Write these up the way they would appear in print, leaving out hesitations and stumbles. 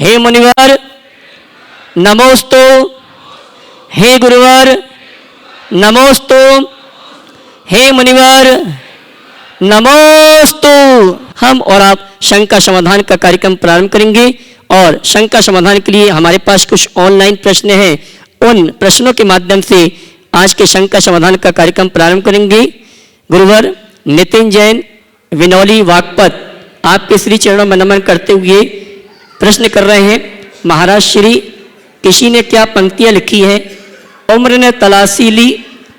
हे मुनिवर नमोस्तु, हे गुरुवर नमोस्तु, हे मुनिवर नमोस्तु। हम और आप शंका समाधान का कार्यक्रम प्रारंभ करेंगे और शंका समाधान के लिए हमारे पास कुछ ऑनलाइन प्रश्न हैं। उन प्रश्नों के माध्यम से आज के शंका समाधान का कार्यक्रम प्रारंभ करेंगे। गुरुवर नितिन जैन विनौली वागपत आपके श्री चरणों में नमन करते हुए प्रश्न कर रहे हैं। महाराज श्री, किसी ने क्या पंक्तियां लिखी हैं? उम्र ने तलाशी ली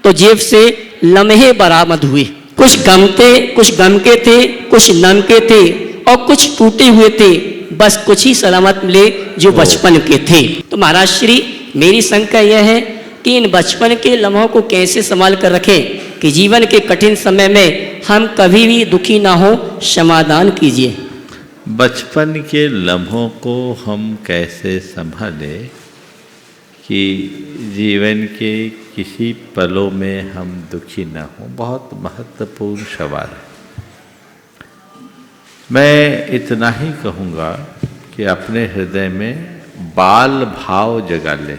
तो जेब से लम्हे बरामद हुए। कुछ गम के थे, कुछ नम के थे और कुछ टूटे हुए थे, बस कुछ ही सलामत मिले जो बचपन के थे। तो महाराज श्री, मेरी शंका यह है कि इन बचपन के लम्हों को कैसे संभाल कर रखें कि जीवन के कठिन समय में हम कभी भी दुखी ना हो। समाधान कीजिए। बचपन के लम्हों को हम कैसे संभालें कि जीवन के किसी पलों में हम दुखी ना हो, बहुत महत्वपूर्ण सवाल है। मैं इतना ही कहूँगा कि अपने हृदय में बाल भाव जगा लें।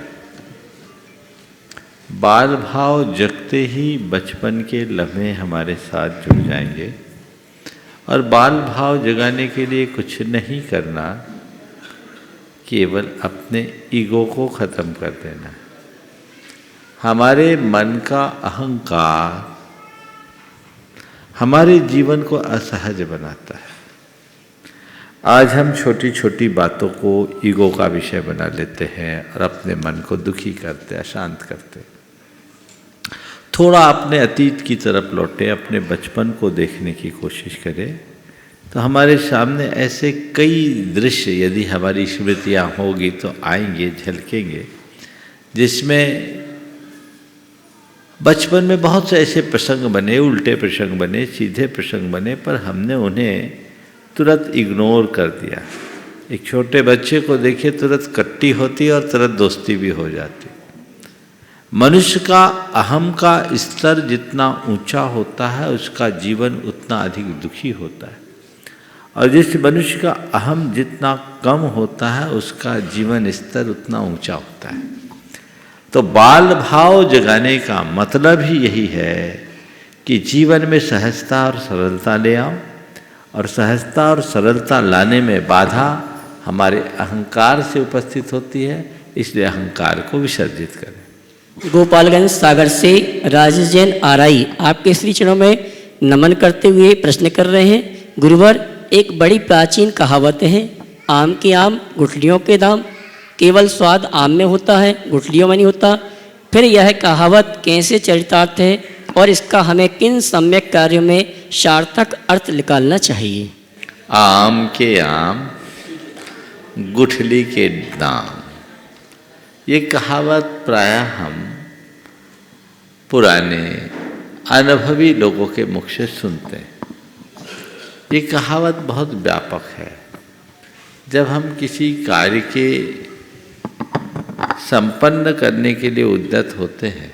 बाल भाव जगते ही बचपन के लम्हे हमारे साथ जुड़ जाएंगे। और बाल भाव जगाने के लिए कुछ नहीं करना, केवल अपने ईगो को ख़त्म कर देना। हमारे मन का अहंकार हमारे जीवन को असहज बनाता है। आज हम छोटी छोटी बातों को ईगो का विषय बना लेते हैं और अपने मन को दुखी करते, अशांत करते। थोड़ा अपने अतीत की तरफ लौटे, अपने बचपन को देखने की कोशिश करें तो हमारे सामने ऐसे कई दृश्य, यदि हमारी स्मृतियाँ होगी तो आएंगे, झलकेंगे, जिसमें बचपन में बहुत से ऐसे प्रसंग बने, उल्टे प्रसंग बने, सीधे प्रसंग बने, पर हमने उन्हें तुरंत इग्नोर कर दिया। एक छोटे बच्चे को देखिए, तुरंत कट्टी होती और तुरंत दोस्ती भी हो जाती। मनुष्य का अहम का स्तर जितना ऊंचा होता है, उसका जीवन उतना अधिक दुखी होता है, और जिस मनुष्य का अहम जितना कम होता है, उसका जीवन स्तर उतना ऊंचा होता है। तो बाल भाव जगाने का मतलब ही यही है कि जीवन में सहजता और सरलता ले आओ, और सहजता और सरलता लाने में बाधा हमारे अहंकार से उपस्थित होती है, इसलिए अहंकार को विसर्जित करें। गोपालगंज सागर से राजेश जैन आरआई आपके श्री चरणों में नमन करते हुए प्रश्न कर रहे हैं। गुरुवर, एक बड़ी प्राचीन कहावत है, आम के आम गुठलियों के दाम। केवल स्वाद आम में होता है, गुठलियों में नहीं होता। फिर यह कहावत कैसे चरितार्थ है और इसका हमें किन सम्यक कार्यों में सार्थक अर्थ निकालना चाहिए? आम के आम गुठली के दाम, ये कहावत प्रायः हम पुराने अनुभवी लोगों के मुख से सुनते हैं। ये कहावत बहुत व्यापक है। जब हम किसी कार्य के संपन्न करने के लिए उद्यत होते हैं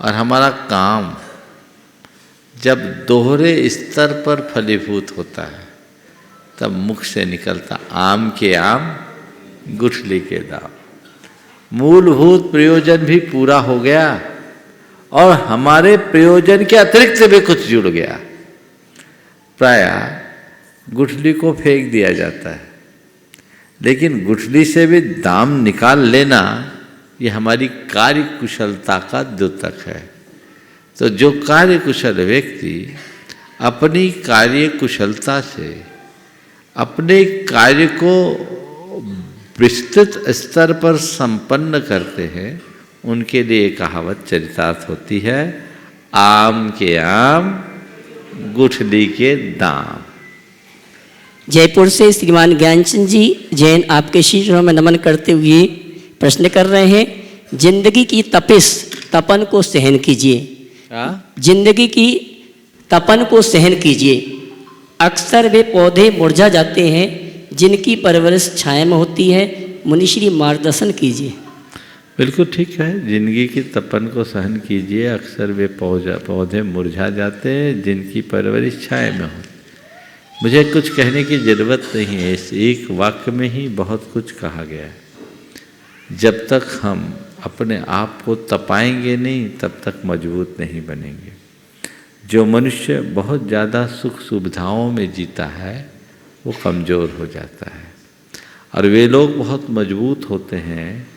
और हमारा काम जब दोहरे स्तर पर फलीभूत होता है, तब मुख से निकलता आम के आम गुठली के दाम। मूलभूत प्रयोजन भी पूरा हो गया और हमारे प्रयोजन के अतिरिक्त भी कुछ जुड़ गया। प्रायः गुठली को फेंक दिया जाता है, लेकिन गुठली से भी दाम निकाल लेना, ये हमारी कार्य कुशलता का द्योतक है। तो जो कार्य कुशल व्यक्ति अपनी कार्य कुशलता से अपने कार्य को विस्तृत स्तर पर संपन्न करते हैं, उनके लिए कहावत चरितार्थ होती है, आम के आम गुठली के दाम। जयपुर से श्रीमान ज्ञानचंद जी जैन आपके शीर्षों में नमन करते हुए प्रश्न कर रहे हैं। जिंदगी की तपन को सहन कीजिए। जिंदगी की तपन को सहन कीजिए। अक्सर वे पौधे मुरझा जाते हैं जिनकी परवरिश छाया में होती है। मुनिश्री मार्गदर्शन कीजिए। बिल्कुल ठीक है, जिंदगी की तपन को सहन कीजिए। अक्सर वे पौधे मुरझा जाते हैं जिनकी परवरिश छाया में हो। मुझे कुछ कहने की ज़रूरत नहीं है, इस एक वाक्य में ही बहुत कुछ कहा गया है। जब तक हम अपने आप को तपाएंगे नहीं तब तक मजबूत नहीं बनेंगे। जो मनुष्य बहुत ज़्यादा सुख सुविधाओं में जीता है वो कमज़ोर हो जाता है, और वे लोग बहुत मजबूत होते हैं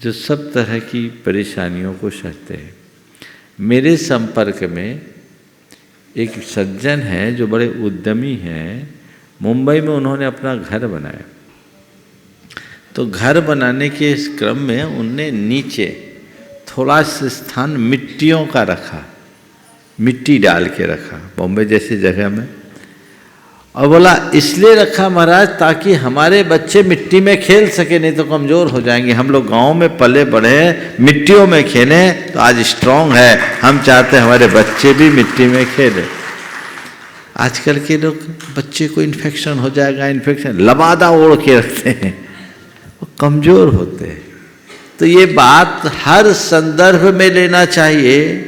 जो सब तरह की परेशानियों को सहते हैं। मेरे संपर्क में एक सज्जन हैं जो बड़े उद्यमी हैं, मुंबई में उन्होंने अपना घर बनाया। तो घर बनाने के इस क्रम में उनने नीचे थोड़ा सा स्थान मिट्टियों का रखा, मिट्टी डाल के रखा बॉम्बे जैसी जगह में, और बोला इसलिए रखा महाराज ताकि हमारे बच्चे मिट्टी में खेल सके, नहीं तो कमज़ोर हो जाएंगे। हम लोग गांव में पले बड़े मिट्टियों में खेलें तो आज स्ट्रांग है, हम चाहते हैं हमारे बच्चे भी मिट्टी में खेलें। आजकल के लोग बच्चे को इन्फेक्शन हो जाएगा, इन्फेक्शन लबादा ओढ़ के रखते हैं, वो कमज़ोर होते हैं। तो ये बात हर संदर्भ में लेना चाहिए।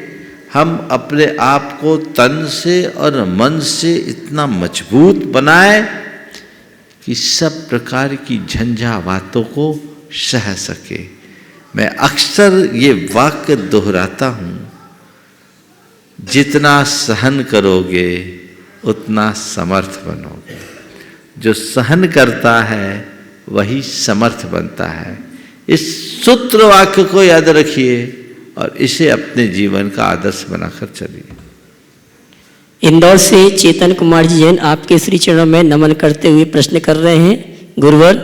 हम अपने आप को तन से और मन से इतना मजबूत बनाएं कि सब प्रकार की झंझावातों को सह सके। मैं अक्सर ये वाक्य दोहराता हूँ, जितना सहन करोगे उतना समर्थ बनोगे। जो सहन करता है वही समर्थ बनता है। इस सूत्र वाक्य को याद रखिए और इसे अपने जीवन का आदर्श बनाकर चलिए। इंदौर से चेतन कुमार जी जैन आपके श्री चरणों में नमन करते हुए प्रश्न कर रहे हैं। गुरुवर,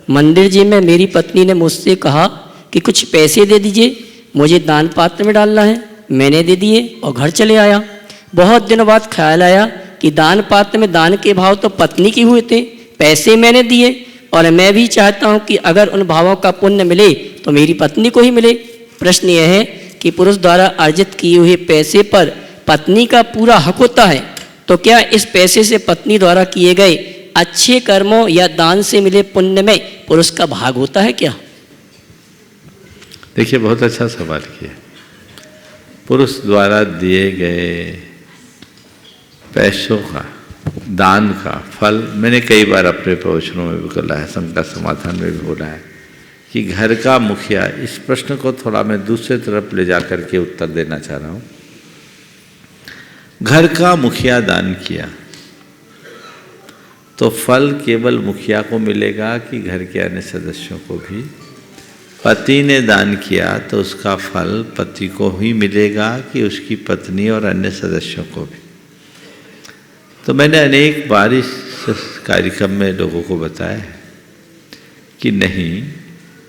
मंदिर जी में मेरी पत्नी ने मुझसे कहा कि कुछ पैसे दे दीजिए, मुझे दान पात्र में डालना है। मैंने दे दिए और घर चले आया। बहुत दिनों बाद ख्याल आया कि दान पात्र में दान के भाव तो पत्नी के हुए थे, पैसे मैंने दिए और मैं भी चाहता हूँ कि अगर उन भावों का पुण्य मिले तो मेरी पत्नी को ही मिले। प्रश्न यह है कि पुरुष द्वारा अर्जित किए हुए पैसे पर पत्नी का पूरा हक होता है, तो क्या इस पैसे से पत्नी द्वारा किए गए अच्छे कर्मों या दान से मिले पुण्य में पुरुष का भाग होता है क्या? देखिए, बहुत अच्छा सवाल किया। पुरुष द्वारा दिए गए पैसों का, दान का फल मैंने कई बार अपने प्रवचनों में भी बोला है, शंका समाधान में भी बोला है कि घर का मुखिया, इस प्रश्न को थोड़ा मैं दूसरे तरफ ले जा कर के उत्तर देना चाह रहा हूँ। घर का मुखिया दान किया तो फल केवल मुखिया को मिलेगा कि घर के अन्य सदस्यों को भी? पति ने दान किया तो उसका फल पति को ही मिलेगा कि उसकी पत्नी और अन्य सदस्यों को भी? तो मैंने अनेक बार इस कार्यक्रम में लोगों को बताया है कि नहीं,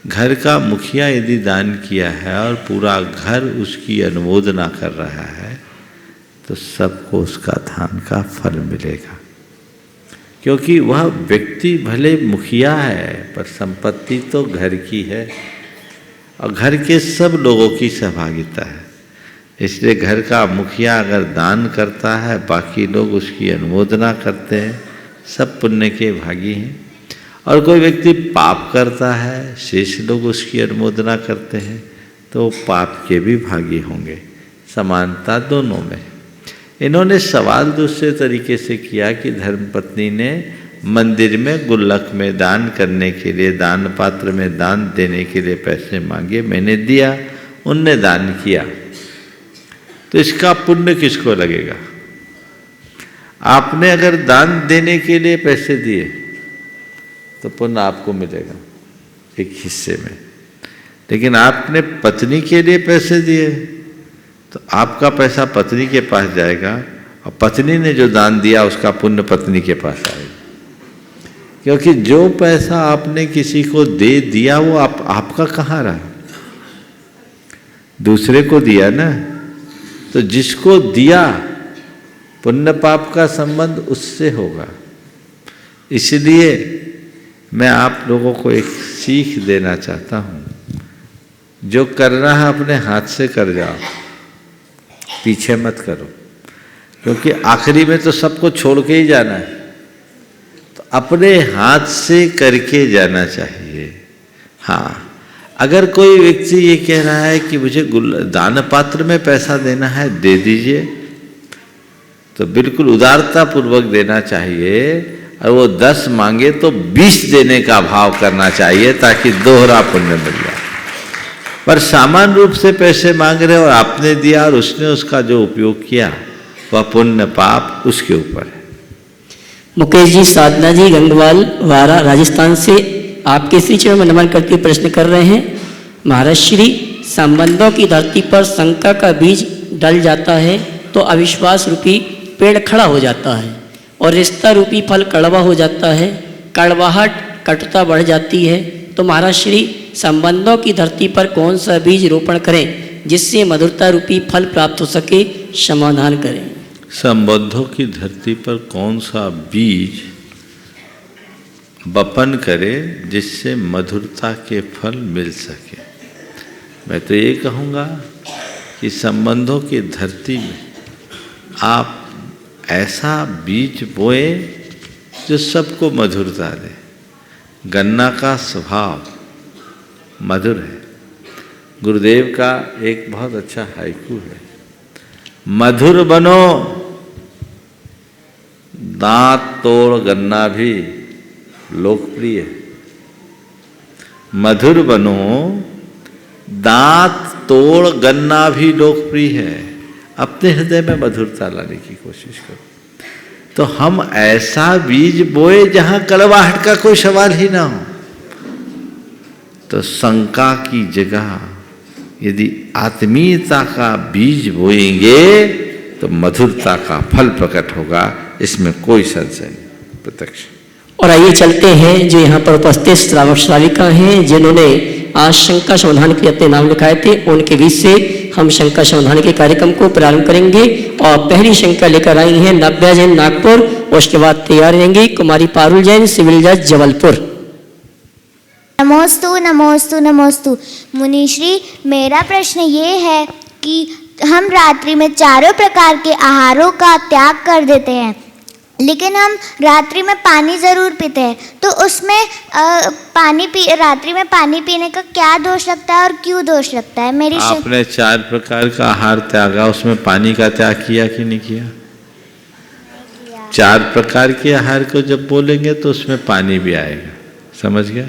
घर का मुखिया यदि दान किया है और पूरा घर उसकी अनुमोदना कर रहा है तो सबको उसका दान का फल मिलेगा, क्योंकि वह व्यक्ति भले मुखिया है पर संपत्ति तो घर की है और घर के सब लोगों की सहभागिता है। इसलिए घर का मुखिया अगर दान करता है, बाकी लोग उसकी अनुमोदना करते हैं, सब पुण्य के भागी हैं। और कोई व्यक्ति पाप करता है, शेष लोग उसकी अनुमोदना करते हैं, तो पाप के भी भागी होंगे। समानता दोनों में। इन्होंने सवाल दूसरे तरीके से किया कि धर्मपत्नी ने मंदिर में गुल्लक में दान करने के लिए, दान पात्र में दान देने के लिए पैसे मांगे, मैंने दिया, उनने दान किया, तो इसका पुण्य किसको लगेगा? आपने अगर दान देने के लिए पैसे दिए तो पुण्य आपको मिलेगा एक हिस्से में, लेकिन आपने पत्नी के लिए पैसे दिए तो आपका पैसा पत्नी के पास जाएगा और पत्नी ने जो दान दिया उसका पुण्य पत्नी के पास आएगा। क्योंकि जो पैसा आपने किसी को दे दिया वो आपका कहाँ रहा? दूसरे को दिया ना। तो जिसको दिया पुण्य पाप का संबंध उससे होगा। इसलिए मैं आप लोगों को एक सीख देना चाहता हूँ, जो करना है अपने हाथ से कर जाओ, पीछे मत करो, क्योंकि आखिरी में तो सबको छोड़ के ही जाना है। तो अपने हाथ से करके जाना चाहिए। हाँ, अगर कोई व्यक्ति ये कह रहा है कि मुझे दान पात्र में पैसा देना है, दे दीजिए, तो बिल्कुल उदारता पूर्वक देना चाहिए, और वो 10 मांगे तो 20 देने का भाव करना चाहिए ताकि दोहरा पुण्य मिल जाए। पर सामान्य रूप से पैसे मांग रहे और आपने दिया और उसने उसका जो उपयोग किया वह पुण्य पाप उसके ऊपर है। मुकेश जी, साधना जी गंगवाल वारा राजस्थान से आपके श्री चरण में नमन करके प्रश्न कर रहे हैं। महाराज श्री, संबंधों की धरती पर शंका का बीज डल जाता है तो अविश्वास रूपी पेड़ खड़ा हो जाता है और रिश्ता रूपी फल कड़वा हो जाता है, कड़वाहट कटुता बढ़ जाती है। तो महाराज श्री, संबंधों की धरती पर कौन सा बीज रोपण करें जिससे मधुरता रूपी फल प्राप्त हो सके, समाधान करें। संबंधों की धरती पर कौन सा बीज बपन करे जिससे मधुरता के फल मिल सके। मैं तो ये कहूँगा कि संबंधों की धरती में आप ऐसा बीज बोए जो सबको मधुरता दे। गन्ना का स्वभाव मधुर है। गुरुदेव का एक बहुत अच्छा हाइकू है, मधुर बनो दांत तोड़ गन्ना भी लोकप्रिय है। मधुर बनो दांत तोड़ गन्ना भी लोकप्रिय है। अपने हृदय में मधुरता लाने की कोशिश करो। तो हम ऐसा बीज बोए जहां कड़वाहट का कोई सवाल ही ना हो। तो शंका की जगह यदि आत्मीयता का बीज बोएंगे तो मधुरता का फल प्रकट होगा, इसमें कोई संशय नहीं, प्रत्यक्ष। और आइए चलते हैं जो यहाँ पर उपस्थित श्रावक श्राविका हैं जिन्होंने आज शंका समाधान के लिए अपने नाम लिखाए थे, उनके बीच से हम शंका समाधान के कार्यक्रम को प्रारंभ करेंगे। और पहली शंका लेकर आई हैं नव्या जैन नागपुर, उसके बाद तैयार रहेंगी कुमारी पारुल जैन सिविल जज जबलपुर। नमोस्तु नमोस्तु नमोस्तु। मुनिश्री, मेरा प्रश्न ये है कि हम रात्रि में चारों प्रकार के आहारों का त्याग कर देते हैं, लेकिन हम रात्रि में पानी ज़रूर पीते हैं, तो उसमें रात्रि में पानी पीने का क्या दोष लगता है और क्यों दोष लगता है? मेरी आपने 4 प्रकार का आहार त्यागा, उसमें पानी का त्याग किया कि नहीं किया? 4 प्रकार के आहार को जब बोलेंगे तो उसमें पानी भी आएगा, समझ गया?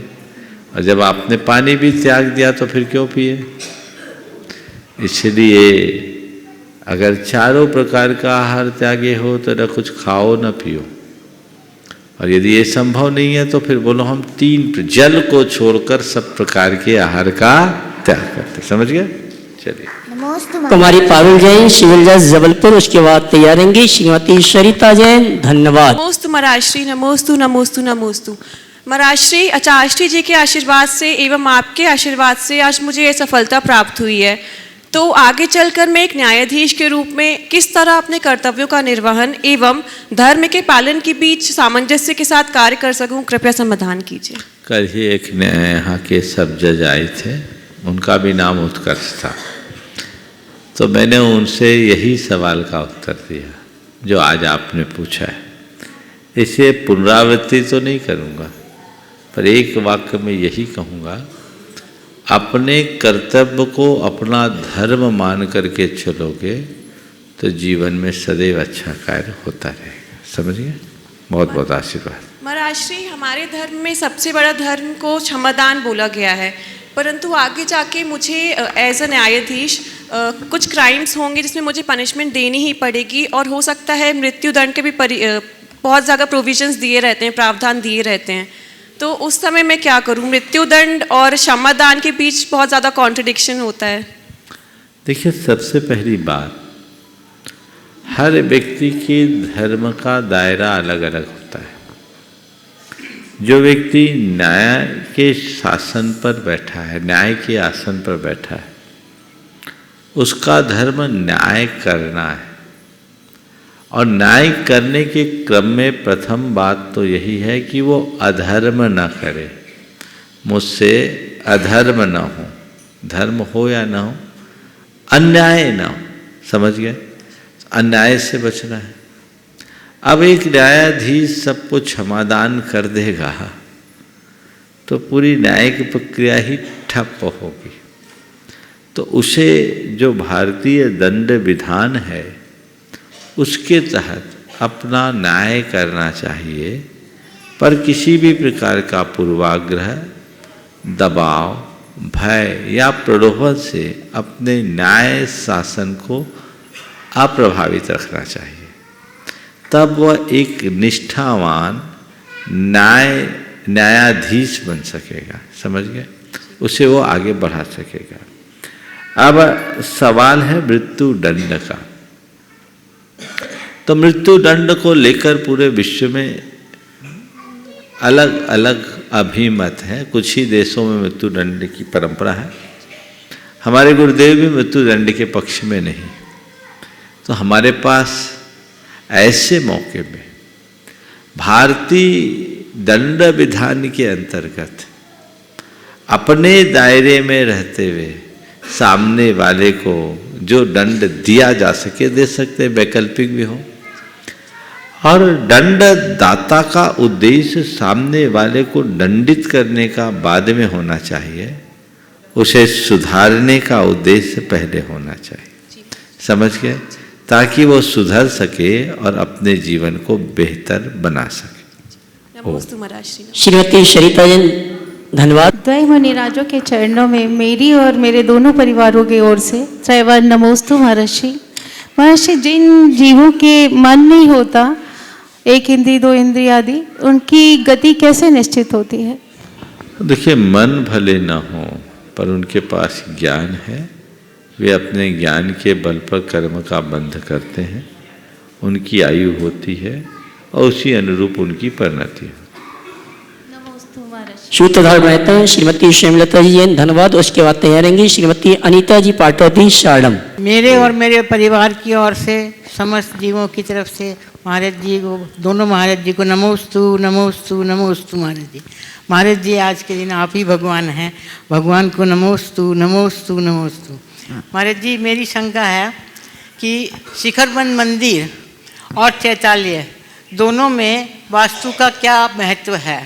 और जब आपने पानी भी त्याग दिया तो फिर क्यों पिए? इसलिए अगर चारों प्रकार का आहार त्यागे हो तो न कुछ खाओ न पियो। और यदि ये संभव नहीं है तो फिर बोलो हम 3 जल को छोड़कर सब प्रकार के आहार का त्याग करते। समझ गए? चलिए। कुमारी पारुल जैन सिविल जज जबलपुर, उसके बाद तैयार रहेंगी श्रीमती सरिता जैन। धन्यवाद। नमोस्तु महाराष्ट्री, नमोस्तु नमोस्तु नमोस्तु। महाराष्ट्री, आचार्य जी के आशीर्वाद से एवं आपके आशीर्वाद से आज मुझे ये सफलता प्राप्त हुई है। तो आगे चलकर मैं एक न्यायाधीश के रूप में किस तरह अपने कर्तव्यों का निर्वहन एवं धर्म के पालन के बीच सामंजस्य के साथ कार्य कर सकूं, कृपया समाधान कीजिए। कल ही एक यहाँ के सब जज आए थे, उनका भी नाम उत्कर्ष था। तो मैंने उनसे यही सवाल का उत्तर दिया जो आज आपने पूछा है। इसे पुनरावृत्ति तो नहीं करूँगा, पर एक वाक्य में यही कहूँगा, अपने कर्तव्य को अपना धर्म मान करके चलोगे तो जीवन में सदैव अच्छा कार्य होता रहेगा। समझिए? बहुत बहुत आशीर्वाद। महाराष्ट्री, हमारे धर्म में सबसे बड़ा धर्म को क्षमादान बोला गया है, परंतु आगे जाके मुझे एज अ न्यायाधीश कुछ क्राइम्स होंगे जिसमें मुझे पनिशमेंट देनी ही पड़ेगी, और हो सकता है मृत्युदंड के भी बहुत ज़्यादा प्रोविजंस दिए रहते हैं, प्रावधान दिए रहते हैं। तो उस समय मैं क्या करूं? मृत्युदंड और क्षमादान के बीच बहुत ज़्यादा कॉन्ट्रडिक्शन होता है। देखिए, सबसे पहली बात, हर व्यक्ति के धर्म का दायरा अलग अलग होता है। जो व्यक्ति न्याय के शासन पर बैठा है, न्याय के आसन पर बैठा है, उसका धर्म न्याय करना है। और न्याय करने के क्रम में प्रथम बात तो यही है कि वो अधर्म न करे, मुझसे अधर्म न हो, धर्म हो या ना हो, अन्याय ना हो। समझ गए? अन्याय से बचना है। अब एक न्यायाधीश सबको क्षमादान कर देगा तो पूरी न्यायिक प्रक्रिया ही ठप होगी। तो उसे जो भारतीय दंड विधान है उसके तहत अपना न्याय करना चाहिए, पर किसी भी प्रकार का पूर्वाग्रह, दबाव, भय या प्रलोभन से अपने न्याय शासन को अप्रभावित रखना चाहिए। तब वह एक निष्ठावान न्यायाधीश बन सकेगा, समझ गए? उसे वो आगे बढ़ा सकेगा। अब सवाल है मृत्यु दंड का। तो मृत्यु दंड को लेकर पूरे विश्व में अलग अलग अभिमत है। कुछ ही देशों में मृत्यु दंड की परंपरा है। हमारे गुरुदेव भी मृत्यु दंड के पक्ष में नहीं। तो हमारे पास ऐसे मौके में भारतीय दंड विधान के अंतर्गत अपने दायरे में रहते हुए सामने वाले को जो दंड दिया जा सके दे सकते, वैकल्पिक भी हो। और दंड दाता का उद्देश्य सामने वाले को दंडित करने का बाद में होना चाहिए, उसे सुधारने का उद्देश्य पहले होना चाहिए, समझ गए? ताकि वो सुधर सके और अपने जीवन को बेहतर बना सके। नमोस्तु महाराज श्री। श्रीमती शरीता जी धन्यवाद। द्वय मुनिराजों के चरणों में मेरी और मेरे दोनों परिवारों की ओर से त्रैवार नमोस्तु महर्षि। महर्षि, जिन जीवों के मन नहीं होता, एक इंद्री दो इंद्री आदि, उनकी गति कैसे निश्चित होती है? देखिए, मन भले न हो पर उनके पास ज्ञान है, वे अपने ज्ञान के बल पर कर्म का बंध करते हैं, उनकी आयु होती है और उसी अनुरूप उनकी परिणति होती है। सूत्रधार रहते हैं श्रीमती श्यामलता जी धन्यवाद। उसके बाद तैयार रहेंगी श्रीमती अनीता जी पाटौदी शारडम। मेरे और मेरे परिवार की ओर से समस्त जीवों की तरफ से महाराज जी को, दोनों महाराज जी को नमोस्तु नमोस्तु नमोस्तु। महाराज जी, महाराज जी, आज के दिन आप ही भगवान हैं, भगवान को नमोस्तु नमोस्तु नमोस्तु। महाराज जी, मेरी शंका है कि शिखरबंद मंदिर और चैताल्य दोनों में वास्तु का क्या महत्व है?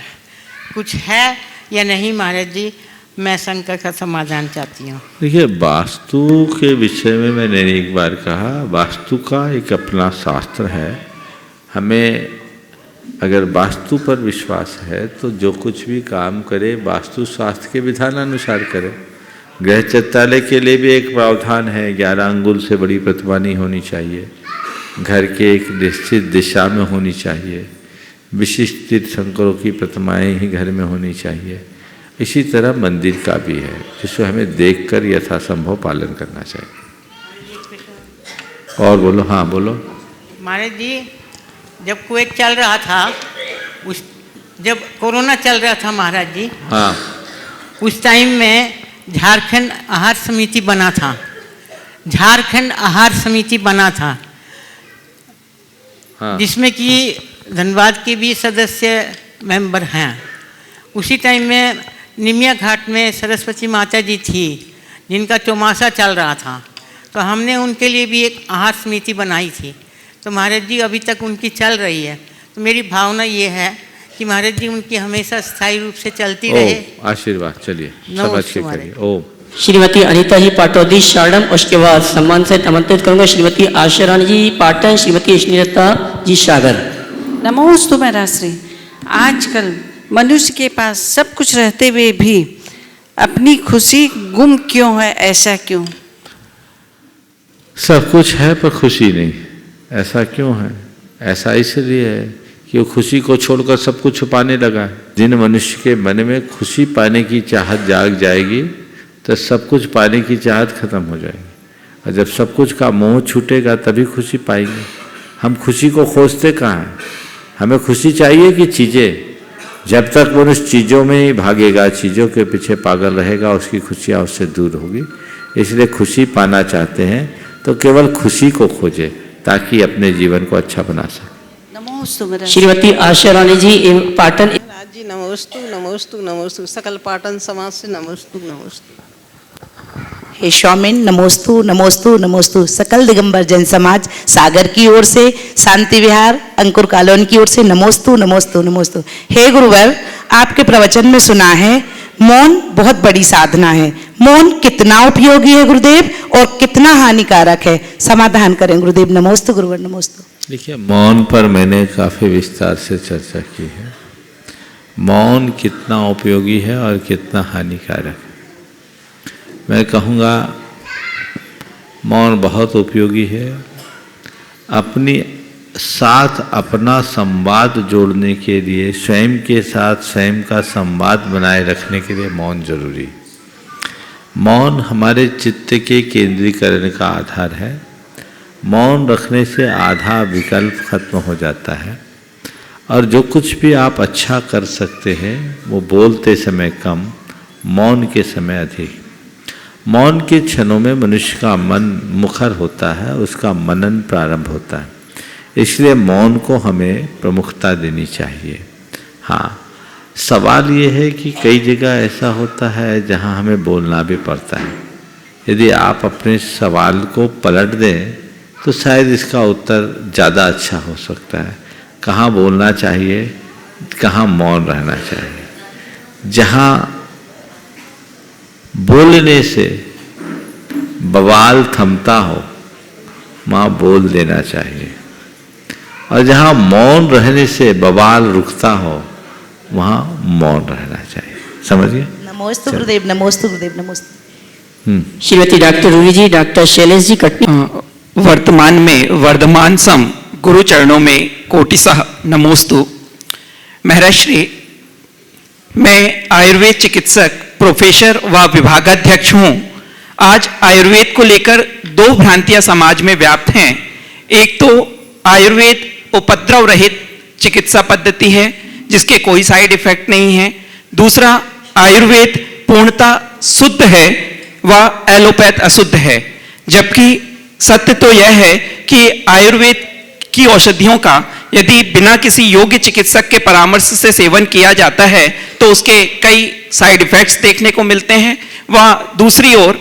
कुछ है या नहीं? महाराज जी, मैं शंका का समाधान चाहती हूँ। देखिए, वास्तु के विषय में मैंने एक बार कहा, वास्तु का एक अपना शास्त्र है। हमें अगर वास्तु पर विश्वास है तो जो कुछ भी काम करे वास्तु शास्त्र के विधान अनुसार करे। गृह चैतालय के लिए भी एक प्रावधान है, 11 अंगुल से बड़ी प्रतिमा नहीं होनी चाहिए, घर के एक निश्चित दिशा में होनी चाहिए, विशिष्ट तीर्थंकरों की प्रतिमाएं ही घर में होनी चाहिए। इसी तरह मंदिर का भी है, जिसको हमें देखकर यथासंभव पालन करना चाहिए। और बोलो। हाँ बोलो। महाराज जी, जब कुवैत चल रहा था, जब कोरोना चल रहा था महाराज जी, हाँ, उस टाइम में झारखंड आहार समिति बना था। झारखंड आहार समिति बना था, हाँ, जिसमें कि धनबाद के भी सदस्य मेंबर हैं। उसी टाइम में निमिया घाट में सरस्वती माता जी थी, जिनका चौमासा चल रहा था, तो हमने उनके लिए भी एक आहार समिति बनाई थी। तो महाराज जी, अभी तक उनकी चल रही है। तो मेरी भावना ये है कि महाराज जी उनकी हमेशा स्थायी रूप से चलती रहे। आशीर्वाद। चलिए समझ के करिए। ओम। श्रीमती अनीता जी पाटौदी शारडम। उसके बाद सम्मान से आमंत्रित करूंगा श्रीमती आशा रानी जी पाटन, श्रीमती स्नेहलता जी सागर। नमोस्तु महर्षि। आजकल मनुष्य के पास सब कुछ रहते हुए भी अपनी खुशी गुम क्यों है? ऐसा क्यों? सब कुछ है पर खुशी नहीं, ऐसा क्यों है? ऐसा इसलिए है कि वो खुशी को छोड़कर सब कुछ छुपाने लगा है। जिन मनुष्य के मन में खुशी पाने की चाहत जाग जाएगी तो सब कुछ पाने की चाहत खत्म हो जाएगी, और जब सब कुछ का मोह छूटेगा तभी खुशी पाएंगे। हम खुशी को खोजते कहाँ हैं? हमें खुशी चाहिए कि चीज़ें। जब तक मनुष्य चीज़ों में ही भागेगा, चीज़ों के पीछे पागल रहेगा, उसकी खुशियाँ उससे दूर होगी। इसलिए खुशी पाना चाहते हैं तो केवल खुशी को खोजें ताकि अपने जीवन को अच्छा बना सके। नमोस्तु महर्षि। श्रीमती आशा रानी जी पाटन। महाराज जी नमोस्तु नमोस्तु नमोस्तु। सकल पाटन समाज से नमोस्तु नमोस्तु। हे स्वामिन नमोस्तु नमोस्तु नमोस्तु। सकल दिगंबर जन समाज सागर की ओर से, शांति विहार अंकुर कॉलोनी की ओर से नमोस्तु नमोस्तु नमोस्तु। हे गुरुवर, आपके प्रवचन में सुना है मौन बहुत बड़ी साधना है। मौन कितना उपयोगी है गुरुदेव और कितना हानिकारक है, समाधान करें गुरुदेव। नमोस्तु गुरुवर नमोस्तु। देखिए, मौन पर मैंने काफ़ी विस्तार से चर्चा की है। मौन कितना उपयोगी है और कितना हानिकारक है। मैं कहूँगा मौन बहुत उपयोगी है। अपनी साथ अपना संवाद जोड़ने के लिए, स्वयं के साथ स्वयं का संवाद बनाए रखने के लिए मौन जरूरी है। मौन हमारे चित्त के केंद्रीकरण का आधार है। मौन रखने से आधा विकल्प खत्म हो जाता है और जो कुछ भी आप अच्छा कर सकते हैं वो बोलते समय कम, मौन के समय अधिक। मौन के क्षणों में मनुष्य का मन मुखर होता है, उसका मनन प्रारंभ होता है। इसलिए मौन को हमें प्रमुखता देनी चाहिए। हाँ, सवाल ये है कि कई जगह ऐसा होता है जहाँ हमें बोलना भी पड़ता है। यदि आप अपने सवाल को पलट दें तो शायद इसका उत्तर ज़्यादा अच्छा हो सकता है। कहाँ बोलना चाहिए, कहाँ मौन रहना चाहिए। जहाँ बोलने से बवाल थमता हो वहाँ बोल देना चाहिए, और जहाँ मौन रहने से बवाल रुकता हो वहाँ मौन रहना चाहिए। समझिए। नमोस्तु गुरुदेव नमोस्तु गुरुदेव नमोस्तु। श्रीमती डॉक्टर रूही जी, डॉक्टर शैलेश जी कटनी। वर्तमान में वर्धमान सम गुरु चरणों में कोटिसह नमोस्तु। महाराज श्री, मैं आयुर्वेद चिकित्सक, प्रोफेसर व विभागाध्यक्ष हूँ। आज आयुर्वेद को लेकर दो भ्रांतियाँ समाज में व्याप्त हैं। एक तो आयुर्वेद उपद्रव रहित चिकित्सा पद्धति है जिसके कोई साइड इफेक्ट नहीं है। दूसरा, आयुर्वेद पूर्णतः शुद्ध है व एलोपैथ अशुद्ध है। जबकि सत्य तो यह है कि आयुर्वेद की औषधियों का यदि बिना किसी योग्य चिकित्सक के परामर्श से सेवन किया जाता है तो उसके कई साइड इफेक्ट्स देखने को मिलते हैं। वह दूसरी ओर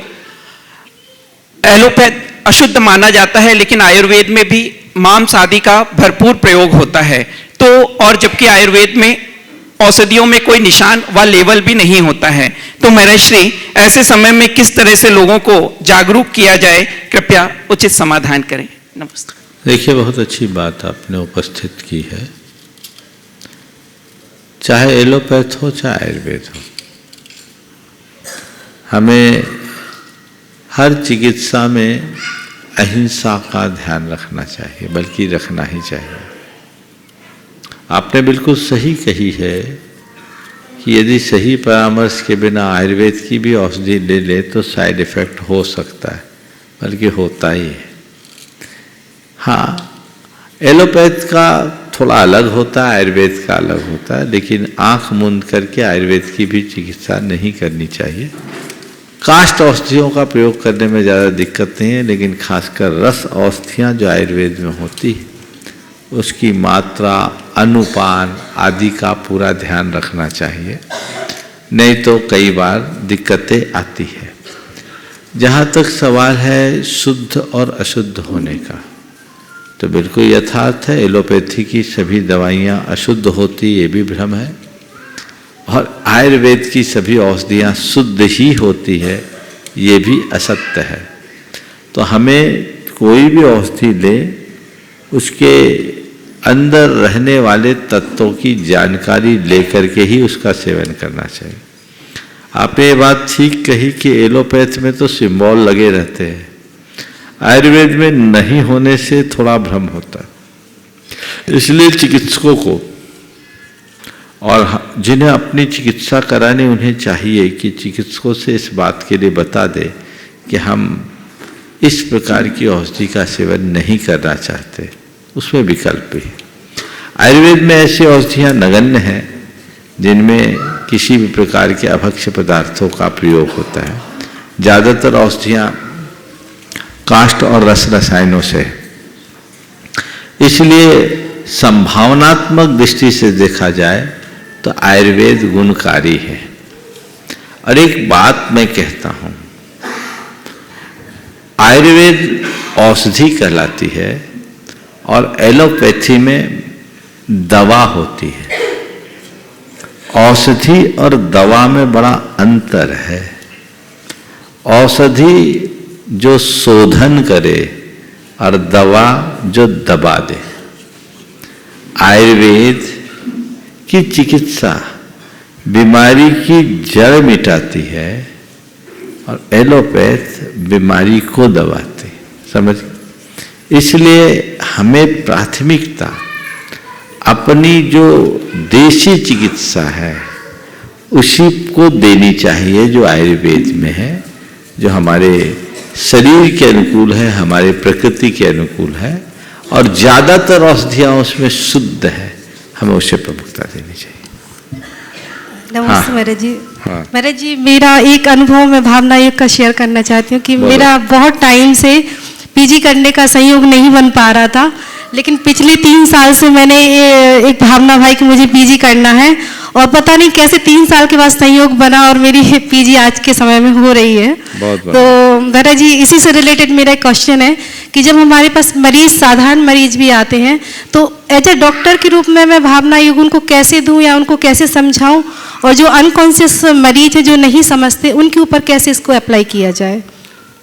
एलोपैथ अशुद्ध माना जाता है, लेकिन आयुर्वेद में भी मांस आदि का भरपूर प्रयोग होता है। तो और जबकि आयुर्वेद में औषधियों में कोई निशान व लेवल भी नहीं होता है। तो महाराज श्री, ऐसे समय में किस तरह से लोगों को जागरूक किया जाए, कृपया उचित समाधान करें। नमस्ते। देखिए, बहुत अच्छी बात आपने उपस्थित की है। चाहे एलोपैथ हो चाहे आयुर्वेद हो, हमें हर चिकित्सा में अहिंसा का ध्यान रखना चाहिए, बल्कि रखना ही चाहिए। आपने बिल्कुल सही कही है कि यदि सही परामर्श के बिना आयुर्वेद की भी औषधि ले ले तो साइड इफेक्ट हो सकता है, बल्कि होता ही है। हाँ, एलोपैथ का थोड़ा अलग होता है, आयुर्वेद का अलग होता है, लेकिन आंख मूंद करके आयुर्वेद की भी चिकित्सा नहीं करनी चाहिए। काष्ठ औषधियों का प्रयोग करने में ज़्यादा दिक्कत नहीं है, लेकिन खासकर रस औषधियाँ जो आयुर्वेद में होती है उसकी मात्रा, अनुपान आदि का पूरा ध्यान रखना चाहिए, नहीं तो कई बार दिक्कतें आती है। जहाँ तक सवाल है शुद्ध और अशुद्ध होने का, तो बिल्कुल यथार्थ है। एलोपैथी की सभी दवाइयाँ अशुद्ध होती, ये भी भ्रम है, और आयुर्वेद की सभी औषधियाँ शुद्ध ही होती है, ये भी असत्य है। तो हमें कोई भी औषधि ले, उसके अंदर रहने वाले तत्वों की जानकारी लेकर के ही उसका सेवन करना चाहिए। आपने ये बात ठीक कही कि एलोपैथ में तो सिंबल लगे रहते हैं, आयुर्वेद में नहीं होने से थोड़ा भ्रम होता है। इसलिए चिकित्सकों को और जिन्हें अपनी चिकित्सा करानी, उन्हें चाहिए कि चिकित्सकों से इस बात के लिए बता दे कि हम इस प्रकार की औषधि का सेवन नहीं करना चाहते, उसमें विकल्प भी है। आयुर्वेद में ऐसी औषधियाँ नगण्य हैं जिनमें किसी भी प्रकार के अभक्ष्य पदार्थों का प्रयोग होता है। ज़्यादातर औषधियाँ काष्ठ और रस रसायनों से, इसलिए संभावनात्मक दृष्टि से देखा जाए तो आयुर्वेद गुणकारी है। और एक बात मैं कहता हूँ, आयुर्वेद औषधि कहलाती है और एलोपैथी में दवा होती है। औषधि और दवा में बड़ा अंतर है। औषधि जो शोधन करे और दवा जो दबा दे। आयुर्वेद की चिकित्सा बीमारी की जड़ मिटाती है और एलोपैथ बीमारी को दबाती, समझ। इसलिए हमें प्राथमिकता अपनी जो देशी चिकित्सा है उसी को देनी चाहिए, जो आयुर्वेद में है, जो हमारे शरीर के अनुकूल है, हमारे प्रकृति के अनुकूल है, और ज़्यादातर औषधियाँ उसमें शुद्ध है, हमें उसे प्रमुखता देनी चाहिए। नमस्ते महाराज जी। हाँ। महाराज जी, मेरा एक अनुभव मैं भावना योग का शेयर करना चाहती हूँ कि मेरा बहुत टाइम से पीजी करने का संयोग नहीं बन पा रहा था, लेकिन पिछले 3 साल से मैंने एक भावना भाई कि मुझे पीजी करना है, और पता नहीं कैसे 3 साल के बाद संयोग बना और मेरी पीजी आज के समय में हो रही है। तो महाराज जी, इसी से रिलेटेड मेरा एक क्वेश्चन है कि जब हमारे पास मरीज, साधारण मरीज भी आते हैं, तो एज ए डॉक्टर के रूप में मैं भावना योग उनको कैसे दूं या उनको कैसे समझाऊं, और जो अनकॉन्शियस मरीज है, जो नहीं समझते, उनके ऊपर कैसे इसको अप्लाई किया जाए?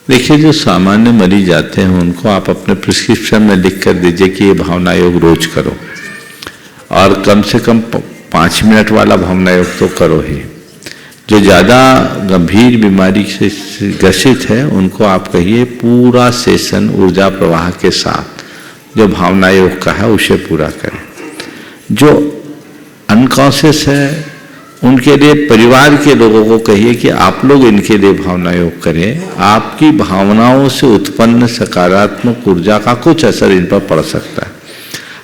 देखिए, जो सामान्य मरीज आते हैं उनको आप अपने प्रिस्क्रिप्शन में लिख कर दीजिए कि ये भावना योग रोज करो, और कम से कम 5 मिनट वाला भावना योग तो करो ही। जो ज़्यादा गंभीर बीमारी से ग्रसित है उनको आप कहिए पूरा सेशन ऊर्जा प्रवाह के साथ जो भावना योग का है उसे पूरा करें। जो अनकॉन्शियस है उनके लिए परिवार के लोगों को कहिए कि आप लोग इनके लिए भावना योग करें, आपकी भावनाओं से उत्पन्न सकारात्मक ऊर्जा का कुछ असर इन पर पड़ सकता है।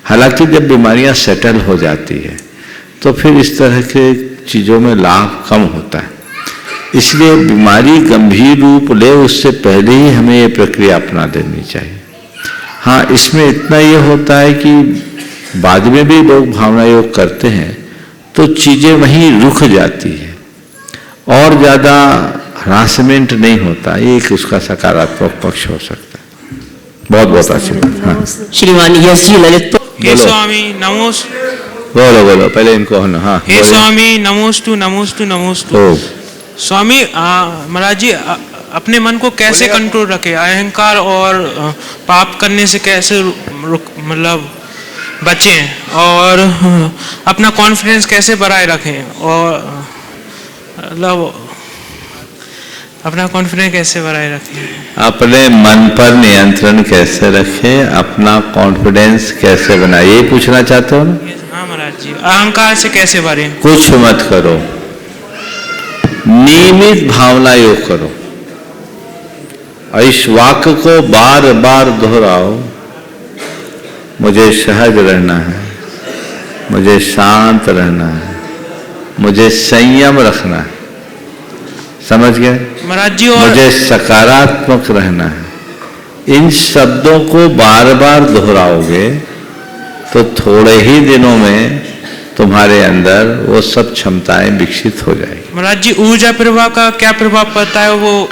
हालांकि जब बीमारियां सेटल हो जाती है तो फिर इस तरह के चीज़ों में लाभ कम होता है। इसलिए बीमारी गंभीर रूप ले उससे पहले ही हमें ये प्रक्रिया अपना देनी चाहिए। हाँ, इसमें इतना ये होता है कि बाद में भी लोग भावना योग करते हैं तो चीज़ें वहीं रुक जाती है और ज़्यादा हरासमेंट नहीं होता, ये एक उसका सकारात्मक पक्ष हो सकता है। बहुत बहुत आशीर्वाद। हाँ। श्रीमान यश जी ललित। हे स्वामी नमोस। बोलो बोलो, पहले इनको होना। हाँ, हे स्वामी नमोस्तु नमोस्तु नमोस्तु। स्वामी महाराज जी, अपने मन को कैसे कंट्रोल रखे, अहंकार और पाप करने से कैसे मतलब बचें, और अपना कॉन्फिडेंस कैसे बनाए रखें, और मतलब अपना कॉन्फिडेंस कैसे बनाए रखें? अपने मन पर नियंत्रण कैसे रखें, अपना कॉन्फिडेंस कैसे बनाए, ये पूछना चाहते हो ना? हाँ महाराज जी, अहंकार से कैसे बचें? कुछ मत करो, नियमित भावना योग करो और इस वाक्य को बार बार दोहराओ। मुझे सहज रहना है, मुझे शांत रहना है, मुझे संयम रखना है, समझ गए महाराज जी? और मुझे सकारात्मक रहना है। इन शब्दों को बार बार दोहराओगे तो थोड़े ही दिनों में तुम्हारे अंदर वो सब क्षमताएं विकसित हो जाएगी। महाराज जी, ऊर्जा प्रवाह का क्या प्रभाव पड़ता है, वो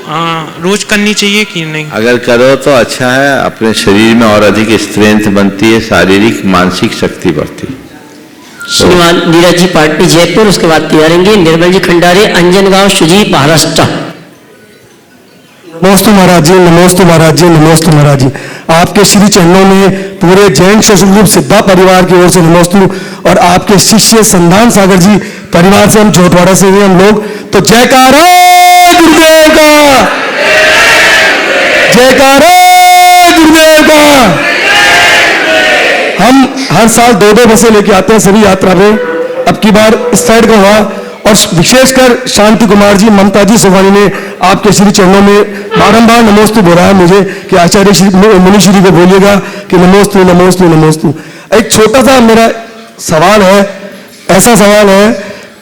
रोज करनी चाहिए कि नहीं? अगर करो तो अच्छा है, अपने शरीर में और अधिक स्ट्रेंथ बनती है, शारीरिक मानसिक शक्ति बढ़ती है। श्रीमान नीरज जी पार्टी जयपुर, उसके बाद तैयारेंगे निर्मल जी खंडारे अंजनगांव सुजी महाराष्ट्र। नमोस्तु महाराज जी, नमोस्तु महाराज जी, नमोस्तु महाराज जी। आपके श्री चरणों में पूरे जैन स्वरूप सिद्धा परिवार की ओर से नमोस्तु, और आपके शिष्य संधान सागर जी परिवार से, हम जोटवाड़ा से हैं हम लोग, तो जयकारा गुरुदेव का, जयकारा गुरुदेव का। हम हर साल 2-2 बसें लेके आते हैं सभी यात्रा में, अब की बार इस साइड का हुआ, और विशेषकर शांति कुमार जी, ममता जी सोहानी ने आपके श्री चरणों में बारंबार नमोस्तु बोला है मुझे कि आचार्य श्री मुनि श्री को बोलिएगा कि नमोस्तु नमोस्तु नमोस्तु। एक छोटा सा मेरा सवाल है, ऐसा सवाल है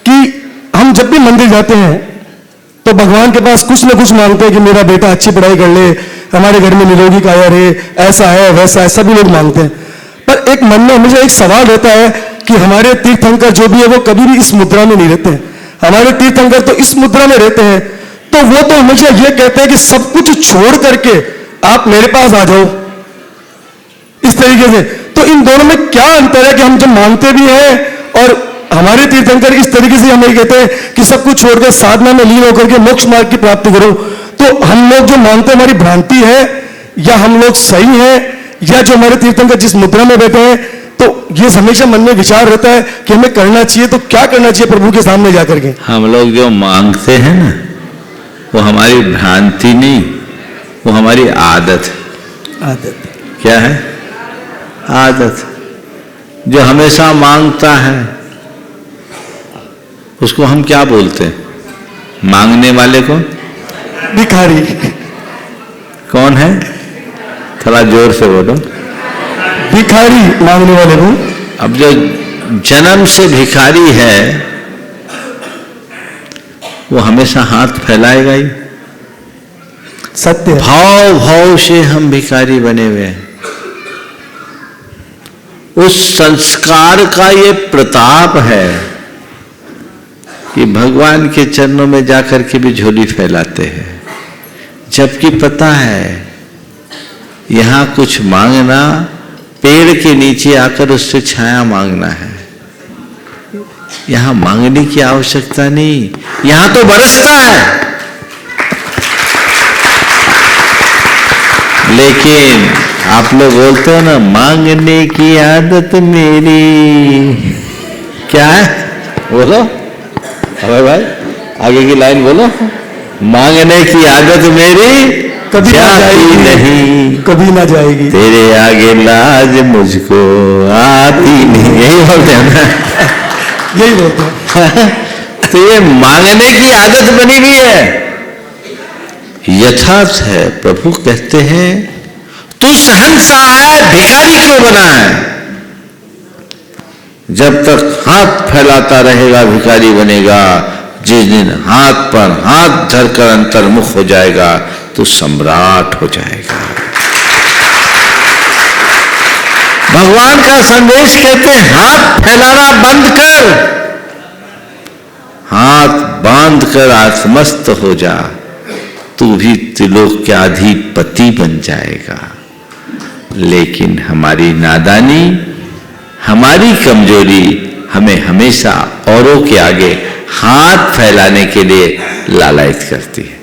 कि हम जब भी मंदिर जाते हैं तो भगवान के पास कुछ ना कुछ मांगते हैं कि मेरा बेटा अच्छी पढ़ाई कर ले, हमारे घर में निरोगी काया रहे, ऐसा है वैसा है, सभी लोग मांगते हैं। पर एक मन में हमेशा एक सवाल रहता है कि हमारे तीर्थंकर जो भी है वो कभी भी इस मुद्रा में नहीं रहते हैं। हमारे तीर्थंकर तो इस मुद्रा में रहते हैं, तो वो तो हमेशा ये कहते हैं कि सब कुछ छोड़ करके आप मेरे पास आ जाओ, इस तरीके से। तो इन दोनों में क्या अंतर है कि हम जब मांगते भी हैं और हमारे तीर्थंकर इस तरीके से हमें कहते हैं कि सब कुछ छोड़कर साधना में लीन होकर के मोक्ष मार्ग की प्राप्ति करो। तो हम लोग जो मानते हैं हमारी भ्रांति है या हम लोग सही है, या जो हमारे तीर्थंकर जिस मुद्रा में बैठे हैं, तो ये हमेशा मन में विचार रहता है कि हमें करना चाहिए। तो क्या करना चाहिए प्रभु के सामने जाकर के? हम लोग जो मांगते हैं ना, वो हमारी भ्रांति नहीं, वो हमारी आदत। आदत क्या है? आदत। जो हमेशा मांगता है उसको हम क्या बोलते हैं? मांगने वाले को भिखारी। कौन है? थोड़ा जोर से बोलो। भिखारी मांगने वाले को। अब जो जन्म से भिखारी है वो हमेशा हाथ फैलाएगा ही। सत्य। भाव भाव से हम भिखारी बने हुए हैं। उस संस्कार का ये प्रताप है कि भगवान के चरणों में जाकर के भी झोली फैलाते हैं, जबकि पता है यहां कुछ मांगना, पेड़ के नीचे आकर उससे छाया मांगना है। यहां मांगने की आवश्यकता नहीं, यहां तो बरसता है। लेकिन आप लोग बोलते हो ना, मांगने की आदत मेरी। क्या है? बोलो अबे भाई, आगे की लाइन बोलो। मांगने की आदत मेरी कभी ना जाएगी नहीं, कभी ना जाएगी, तेरे आगे लाज मुझको आती नहीं। यही बोलते हैं ना, यही बोलते हैं। तो ये मांगने की आदत बनी हुई है, यथार्थ है। प्रभु कहते हैं तू शहंशाह है, भिखारी क्यों बना है? जब तक हाथ फैलाता रहेगा भिखारी बनेगा। जिस दिन हाथ पर हाथ धरकर अंतर्मुख हो जाएगा तो सम्राट हो जाएगा। भगवान का संदेश कहते हैं हाथ फैलाना बंद कर, हाथ बांध कर आत्मस्त हो जा, तू भी त्रिलोक्याधिपति बन जाएगा। लेकिन हमारी नादानी, हमारी कमजोरी हमें हमेशा औरों के आगे हाथ फैलाने के लिए लालायित करती है।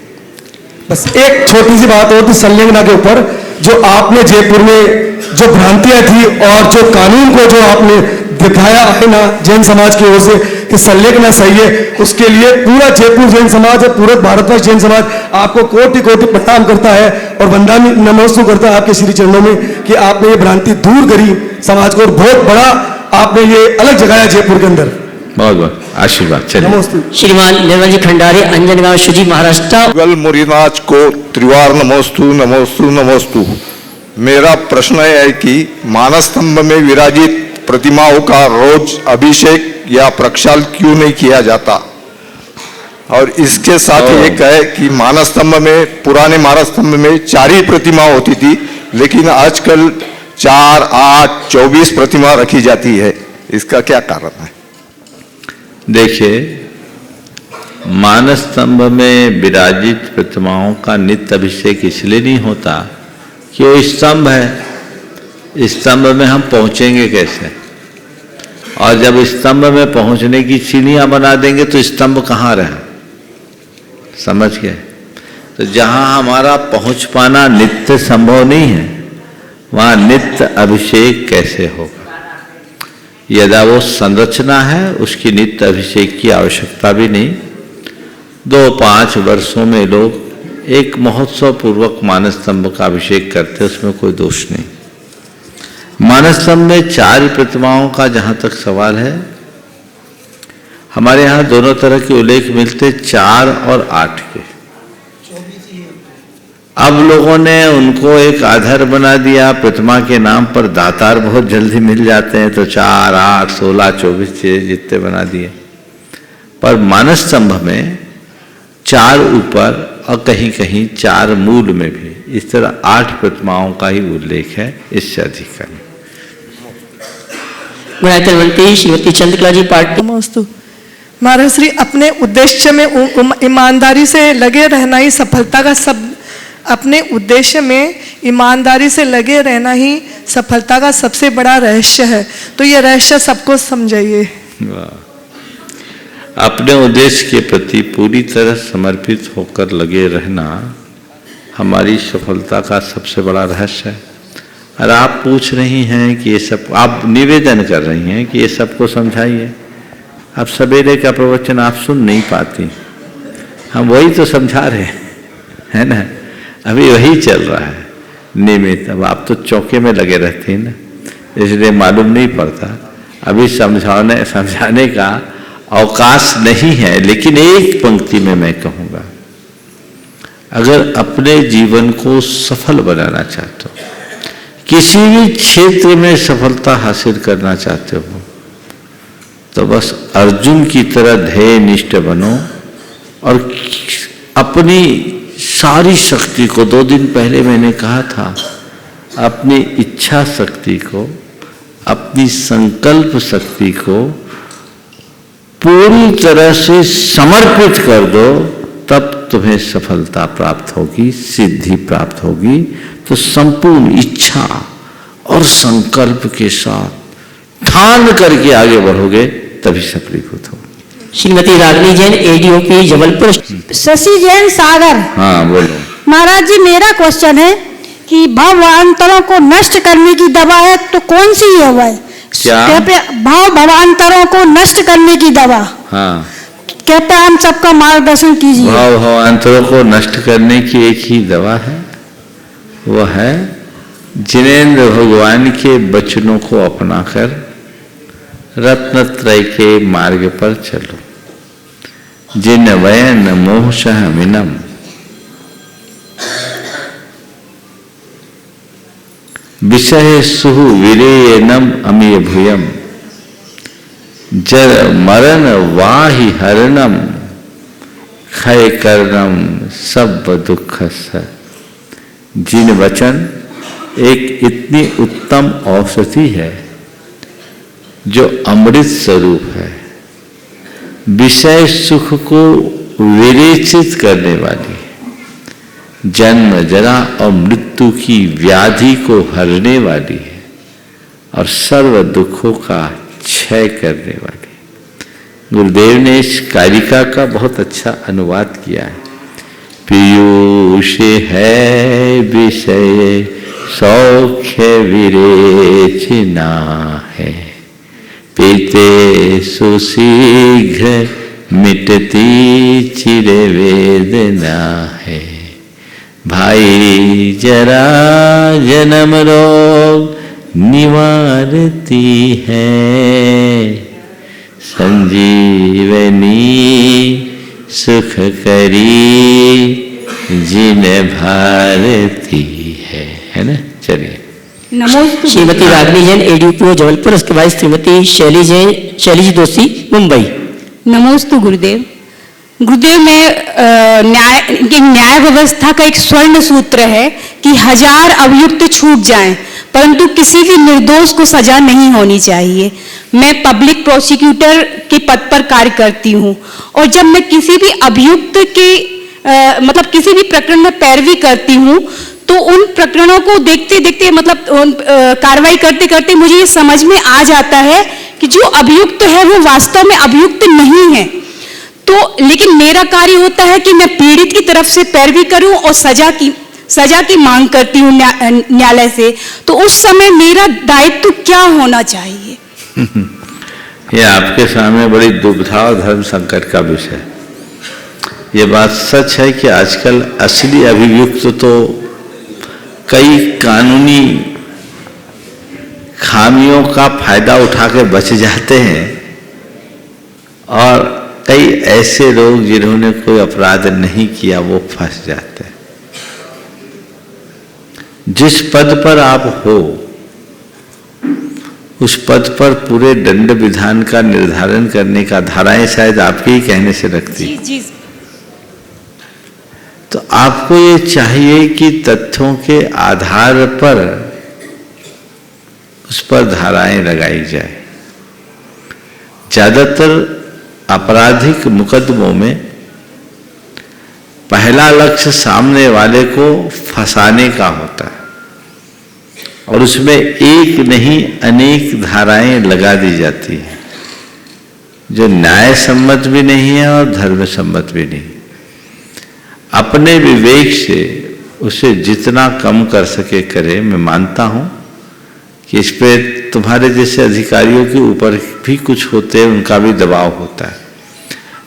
बस एक छोटी सी बात और थी संलग्ना के ऊपर, जो आपने जयपुर में जो भ्रांतियां थी और जो कानून को जो आपने दिखाया है ना जैन समाज की ओर से कि संलग्ना सही है, उसके लिए पूरा जयपुर जैन समाज और पूरा भारतवर्ष जैन समाज आपको कोटि कोटि प्रणाम करता है और वंदन नमस्ते करता है आपके श्री चरणों में कि आपने ये भ्रांति दूर करी समाज को और बहुत बड़ा आपने ये अलग जगाया जयपुर के अंदर। बहुत बहुत आशीर्वाद। चलिए श्रीमान निर्मल जी खंडारी, अंजनगांव, शुजी, महाराष्ट्र। गल मुरीनाज को त्रिवार नमोस्तु नमोस्तु नमोस्तु। मेरा प्रश्न है कि मानस्तंभ में विराजित प्रतिमाओं का रोज अभिषेक या प्रक्षाल क्यों नहीं किया जाता? और इसके साथ एक है कि मानस्तंभ में, पुराने मानस्तंभ में 4 ही प्रतिमा होती थी, लेकिन आजकल 4, 8, 24 प्रतिमा रखी जाती है। इसका क्या कारण है? देखिए, मानस्तंभ में विराजित प्रतिमाओं का नित्य अभिषेक इसलिए नहीं होता कि वो स्तंभ है। स्तंभ में हम पहुंचेंगे कैसे? और जब स्तंभ में पहुंचने की सीढ़ियां बना देंगे तो स्तंभ कहाँ रहे? समझ गए? तो जहां हमारा पहुंच पाना नित्य संभव नहीं है, वहां नित्य अभिषेक कैसे होगा? यदा वो संरचना है, उसकी नित्य अभिषेक की आवश्यकता भी नहीं। 2-5 वर्षों में लोग एक महोत्सव पूर्वक मानस्तंभ का अभिषेक करते, उसमें कोई दोष नहीं। मानस्तंभ में 4 प्रतिमाओं का जहाँ तक सवाल है, हमारे यहाँ दोनों तरह के उल्लेख मिलते, 4 और 8 के। अब लोगों ने उनको एक आधार बना दिया, प्रतिमा के नाम पर दातार बहुत जल्दी मिल जाते हैं, तो 4, 8, 16, 24 जितने बना दिए। पर मानस्तंभ में 4 ऊपर और कहीं कहीं 4 मूल में भी इस तरह 8 प्रतिमाओं का ही उल्लेख है, इससे अधिक का नहीं। श्रीमती चंद्रकला जी पार्टी। नमोस्तु। महाराज श्री, अपने उद्देश्य में ईमानदारी से लगे रहना ही सफलता का अपने उद्देश्य में ईमानदारी से लगे रहना ही सफलता का सबसे बड़ा रहस्य है, तो ये रहस्य सबको समझाइए। अपने उद्देश्य के प्रति पूरी तरह समर्पित होकर लगे रहना हमारी सफलता का सबसे बड़ा रहस्य है। और आप पूछ रही हैं कि ये सब, आप निवेदन कर रही हैं कि ये सबको समझाइए। अब सवेरे का प्रवचन आप सुन नहीं पाती, हम वही तो समझा रहे हैं, है ना। अभी वही चल रहा है नियमित। अब आप तो चौके में लगे रहती हैं ना, इसलिए मालूम नहीं पड़ता। अभी समझाने का अवकाश नहीं है। लेकिन एक पंक्ति में मैं कहूँगा, अगर अपने जीवन को सफल बनाना चाहते हो, किसी भी क्षेत्र में सफलता हासिल करना चाहते हो, तो बस अर्जुन की तरह ध्येय निष्ठ बनो और अपनी सारी शक्ति को, 2 दिन पहले मैंने कहा था, अपनी इच्छा शक्ति को, अपनी संकल्प शक्ति को पूरी तरह से समर्पित कर दो, तब तुम्हें सफलता प्राप्त होगी, सिद्धि प्राप्त होगी। तो संपूर्ण इच्छा और संकल्प के साथ ठान करके आगे बढ़ोगे, तभी सफलीभूत हो। श्रीमती रागिनी जैन, एडीओपी जबलपुर। शशि जैन सागर। हाँ बोलो। महाराज जी, मेरा क्वेश्चन है कि भवांतरों को नष्ट करने की दवा है तो कौन सी दवा है? क्या? भवांतरों को नष्ट करने की दवा। हाँ, कृपया हम सबका मार्गदर्शन कीजिए। भवांतरों को नष्ट करने की एक ही दवा है, वह है जिनेंद्र भगवान के वचनों को अपनाकर रत्नत्रय के मार्ग पर चलो। जिन वयन मोहशः मिनम, विषय सुहु विरेयनम अमीय भूयम, जर मरण वाहि हरणम, क्षय करणम सब दुख स। जिन वचन एक इतनी उत्तम औषधि है जो अमृत स्वरूप है, विषय सुख को विरेचित करने वाली, जन्म जरा और मृत्यु की व्याधि को हरने वाली है और सर्व दुखों का क्षय करने वाली। गुरुदेव ने इस कारिका का बहुत अच्छा अनुवाद किया है। पीयूष है विषय सौख्य विरेचना है, पीते सुशीघ्र मिटती चिर वेदना है। भाई जरा जन्म रोग निवारती है, संजीवनी सुख करी जिन भारती है ना। चलिए। नमस्ते। श्रीमती रागिनी जैन, एडीओपी जबलपुर। उसके बाद श्रीमती शैली दोषी, मुंबई। नमोस्तु गुरुदेव। गुरुदेव में न्याय व्यवस्था का एक स्वर्ण सूत्र है कि 1000 अभियुक्त छूट जाएं, परंतु किसी भी निर्दोष को सजा नहीं होनी चाहिए। मैं पब्लिक प्रोसिक्यूटर के पद पर कार्य करती हूँ और जब मैं किसी भी अभियुक्त के मतलब किसी भी प्रकरण में पैरवी करती हूँ तो उन प्रकरणों को देखते देखते मतलब कार्रवाई करते करते मुझे ये समझ में आ जाता है कि जो अभियुक्त है वो वास्तव में अभियुक्त नहीं है। तो लेकिन मेरा कार्य होता है कि मैं पीड़ित की तरफ से पैरवी करूं और सजा की मांग करती हूं न्यायालय से। तो उस समय मेरा दायित्व क्या होना चाहिए? ये आपके सामने बड़ी दुविधा और धर्म संकट का विषय। ये बात सच है कि आजकल असली अभियुक्त तो कई कानूनी खामियों का फायदा उठा के बच जाते हैं और कई ऐसे लोग जिन्होंने कोई अपराध नहीं किया वो फंस जाते हैं। जिस पद पर आप हो उस पद पर पूरे दंड विधान का निर्धारण करने का धाराएं शायद आपके ही कहने से रखती। जी। तो आपको ये चाहिए कि तथ्यों के आधार पर उस पर धाराएं लगाई जाए। ज्यादातर आपराधिक मुकदमों में पहला लक्ष्य सामने वाले को फंसाने का होता है और उसमें एक नहीं अनेक धाराएं लगा दी जाती हैं जो न्याय सम्मत भी नहीं है और धर्म सम्मत भी नहीं। अपने विवेक से उसे जितना कम कर सके करे। मैं मानता हूँ कि इस पे तुम्हारे जैसे अधिकारियों के ऊपर भी कुछ होते हैं, उनका भी दबाव होता है,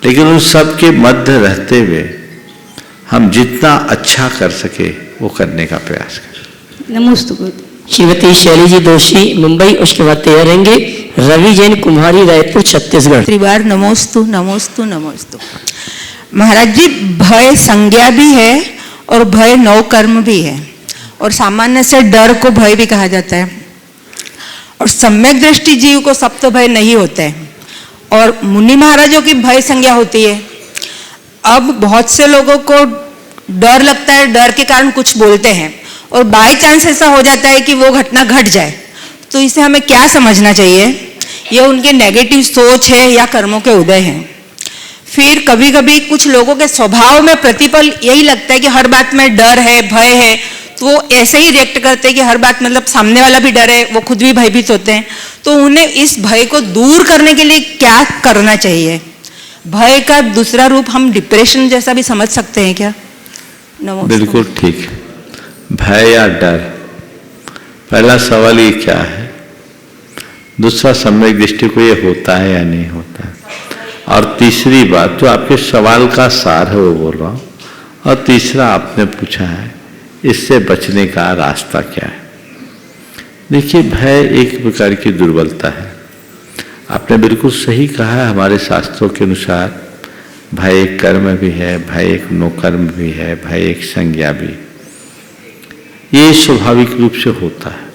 लेकिन उन सब के मध्य रहते हुए हम जितना अच्छा कर सके वो करने का प्रयास करें। नमस्ते। श्रीमती शैली जी दोषी मुंबई, उसके बाद तैयार रहेंगे रवि जैन कुम्हारी रायपुर छत्तीसगढ़। त्रिवार नमोस्तु नमोस्तु नमोस्तु। महाराज जी, भय संज्ञा भी है और भय नौ कर्म भी है, और सामान्य से डर को भय भी कहा जाता है, और सम्यक दृष्टि जीव को सप्त भय नहीं होते हैं, और मुनि महाराजों की भय संज्ञा होती है। अब बहुत से लोगों को डर लगता है, डर के कारण कुछ बोलते हैं, और बाय चांस ऐसा हो जाता है कि वो घटना घट जाए, तो इसे हमें क्या समझना चाहिए? ये उनके नेगेटिव सोच है या कर्मों के उदय हैं? फिर कभी कभी कुछ लोगों के स्वभाव में प्रतिपल यही लगता है कि हर बात में डर है, भय है, तो वो ऐसे ही रिएक्ट करते हैं कि हर बात मतलब सामने वाला भी डर है, वो खुद भी भयभीत होते हैं। तो उन्हें इस भय को दूर करने के लिए क्या करना चाहिए? भय का दूसरा रूप हम डिप्रेशन जैसा भी समझ सकते हैं क्या? बिल्कुल ठीक। भय या डर, पहला सवाल ये क्या है, दूसरा सम्यक दृष्टि को ये होता है या नहीं होता है, और तीसरी बात जो आपके सवाल का सार है वो बोल रहा हूँ, और तीसरा आपने पूछा है इससे बचने का रास्ता क्या है। देखिए, भय एक प्रकार की दुर्बलता है। आपने बिल्कुल सही कहा है, हमारे शास्त्रों के अनुसार भय एक कर्म भी है, भय एक नो कर्म भी है, भय एक संज्ञा भी। ये स्वाभाविक रूप से होता है,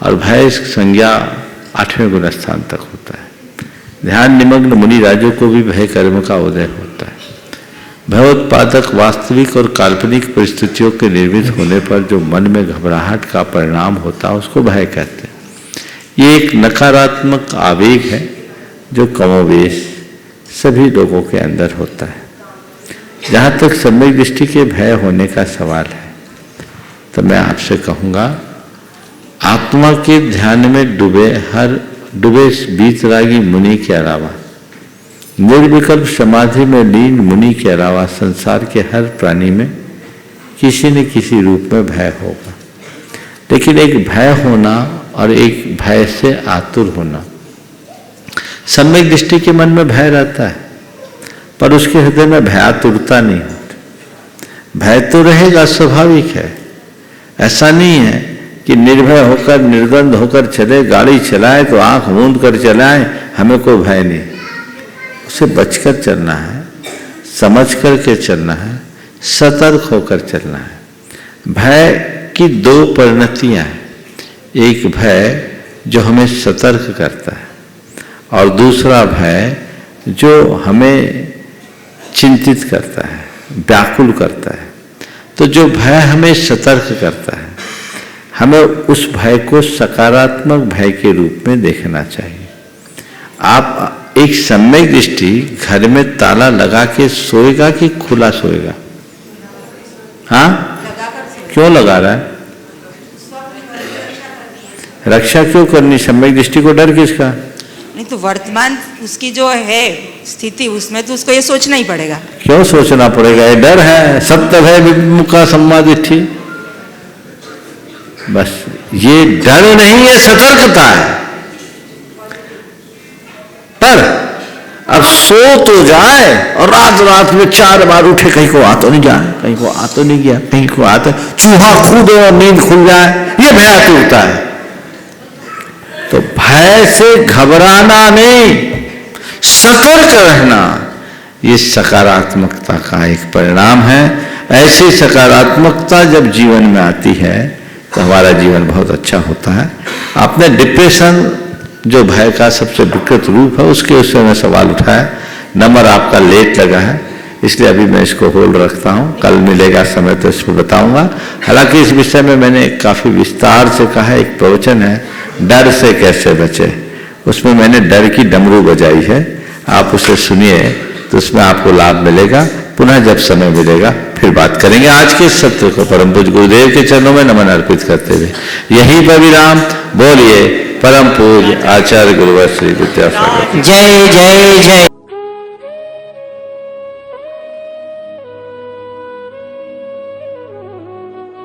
और भय संज्ञा 8वें गुण स्थान तक होता है। ध्यान निमग्न मुनि राजों को भी भय कर्म का उदय होता है। भयोत्पादक वास्तविक और काल्पनिक परिस्थितियों के निर्मित होने पर जो मन में घबराहट का परिणाम होता है उसको भय कहते हैं। ये एक नकारात्मक आवेग है जो कमोवेश सभी लोगों के अंदर होता है। जहाँ तक सम्यक दृष्टि के भय होने का सवाल है, तो मैं आपसे कहूँगा, आत्मा के ध्यान में डूबे बीतरागी मुनि के अलावा, निर्विकल्प समाधि में लीन मुनि के अलावा संसार के हर प्राणी में किसी न किसी रूप में भय होगा। लेकिन एक भय होना और एक भय से आतुर होना, सम्यक दृष्टि के मन में भय रहता है पर उसके हृदय में भयातुरता नहीं होती। भय तो रहेगा, स्वाभाविक है। ऐसा नहीं है कि निर्भय होकर निर्द्वंद होकर चले, गाड़ी चलाए तो आंख मूंद कर चलाए, हमें कोई भय नहीं। उसे बचकर चलना है, समझ करके चलना है, सतर्क होकर चलना है। भय की दो परिणतियां हैं, एक भय जो हमें सतर्क करता है और दूसरा भय जो हमें चिंतित करता है, व्याकुल करता है। तो जो भय हमें सतर्क करता है, हमें उस भय को सकारात्मक भय के रूप में देखना चाहिए। आप एक सम्यक दृष्टि घर में ताला लगा के सोएगा कि खुला सोएगा? हाँ, क्यों लगा रहा है? रक्षा क्यों करनी? सम्यक दृष्टि को डर किसका? नहीं तो वर्तमान उसकी जो है स्थिति, उसमें तो उसको ये सोचना ही पड़ेगा। क्यों सोचना पड़ेगा? ये डर है। सत्य भय विमुखा सम्मादिष्ठि, बस ये डर नहीं है, सतर्कता है। पर अब सो तो जाए और रात रात में 4 बार उठे, कहीं को आ तो नहीं जाए, कहीं को आ तो नहीं गया, कहीं को आता चूहा कूदे और नींद खुल जाए, ये भयातुरता है। तो भय से घबराना नहीं, सतर्क रहना, ये सकारात्मकता का एक परिणाम है। ऐसी सकारात्मकता जब जीवन में आती है तो हमारा जीवन बहुत अच्छा होता है। आपने डिप्रेशन जो भय का सबसे विकृत रूप है उसके में सवाल उठाया। नंबर आपका लेट लगा है, इसलिए अभी मैं इसको होल्ड रखता हूँ। कल मिलेगा समय तो इसको बताऊंगा। हालांकि इस विषय में मैंने काफ़ी विस्तार से कहा है। एक प्रवचन है डर से कैसे बचे, उसमें मैंने डर की डमरू बजाई है, आप उसे सुनिए तो उसमें आपको लाभ मिलेगा। पुनः जब समय मिलेगा फिर बात करेंगे। आज के सत्र को परम पूज्य गुरुदेव के चरणों में नमन अर्पित करते हुए यहीं पर विराम। बोलिए परम पूज्य आचार्य गुरुवर श्री विद्यासागर। जय जय जय।